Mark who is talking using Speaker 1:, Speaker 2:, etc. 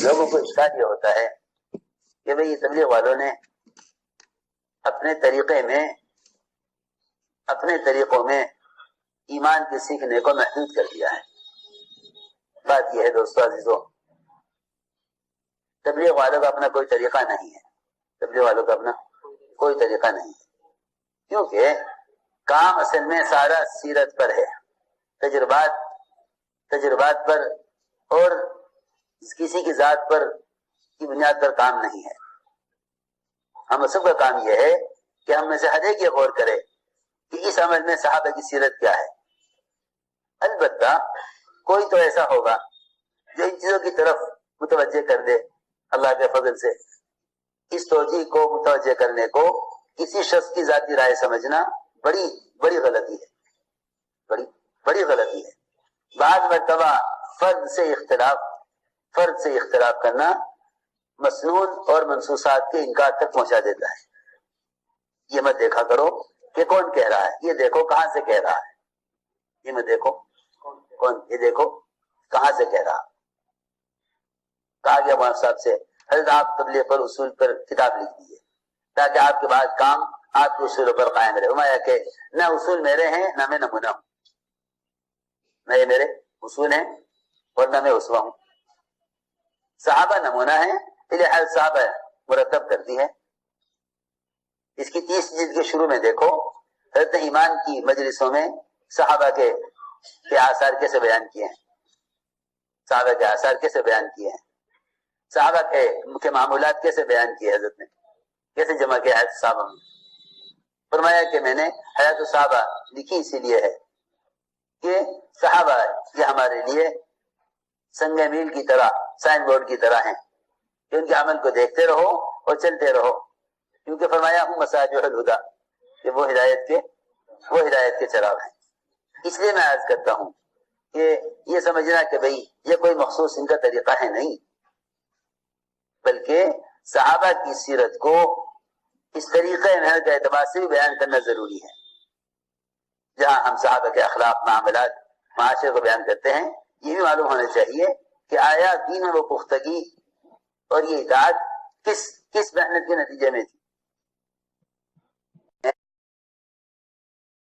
Speaker 1: لوگوں کو اشکال یہ ہوتا ہے کہ بھئی تبلیغ والوں نے اپنے طریقوں میں ایمان کے سیکھنے کو محدود کر دیا ہے. بات یہ ہے دوستو عزیزو، تبلیغ والوں کا اپنا کوئی طریقہ نہیں ہے. تبلیغ والوں کا اپنا کوئی طریقہ نہیں ہے، کیونکہ کام اصل میں سارا سیرت پر ہے، تجربات پر اور کسی کی ذات پر کی بنیاد پر کام نہیں ہے. ہم سب کا کام یہ ہے کہ ہم میں سے ہر ایک یہ غور کرے کہ اس عمل میں صحابہ کی سیرت کیا ہے. البتہ کوئی تو ایسا ہوگا جو ان چیزوں کی طرف متوجہ کر دے. اللہ کے فضل سے اس توجہ کو متوجہ کرنے کو کسی شخص کی ذاتی رائے سمجھنا بڑی غلطی ہے، بڑی غلطی ہے. بعض مرتبہ فرد سے اختلاف کرنا مسنون اور منصوصات کے انکار تک پہنچا دیتا ہے. یہ مت دیکھا کرو کہ کون کہہ رہا ہے، یہ دیکھو کہاں سے کہہ رہا ہے. یہ مت دیکھو یہ دیکھو کہاں سے کہہ رہا. کہا گیا مولانا صاحب سے، حضرت آپ تبلیغ پر اصول پر کتاب لکھ دیجیے تاکہ آپ کے بعد کام آپ کے اصولوں پر قائم رہے. فرمایا کہ نہ اصول میرے ہیں نہ میں نمونہ ہوں، نہ یہ میرے اصول ہیں اور نہ میں اسوہ ہوں. صحابہ نمونہ ہیں، ہر صحابہ مرتب کرتی ہے. اس کی 30 جلد کے شروع میں دیکھو حضرت ایمان کی مجلسوں میں صحابہ کے آثار کیسے بیان کیے ہیں، صحابہ کے آثار کیسے بیان کیے ہیں، صحابہ کے معمولات کیسے بیان کیے، حضرت نے کیسے جمع کیا حیات صحابہ میں. فرمایا کہ میں نے حیات صحابہ لکھی اسی لیے ہے کہ صحابہ یہ ہمارے لیے سنگ میل کی طرح، سائن بورڈ کی طرح ہیں کہ ان کے عمل کو دیکھتے رہو اور چلتے رہو. کیونکہ فرمایا ہوں مصابیح الہدی کہ وہ ہدایت کے چراغ ہیں. اس لیے میں عرض کرتا ہوں کہ یہ سمجھنا کہ بھئی یہ کوئی مخصوص ان کا طریقہ ہے، نہیں، بلکہ صحابہ کی سیرت کو اس طریقے محنت کے اعتبار سے بھی بیان کرنا ضروری ہے. جہاں ہم صحابہ کے اخلاق، معاملات، معاشرے کو بیان کرتے ہیں، یہ بھی معلوم ہونا چاہیے کہ آیا دین میں وہ پختگی اور یہ اطاعت کس محنت کے نتیجے میں تھی.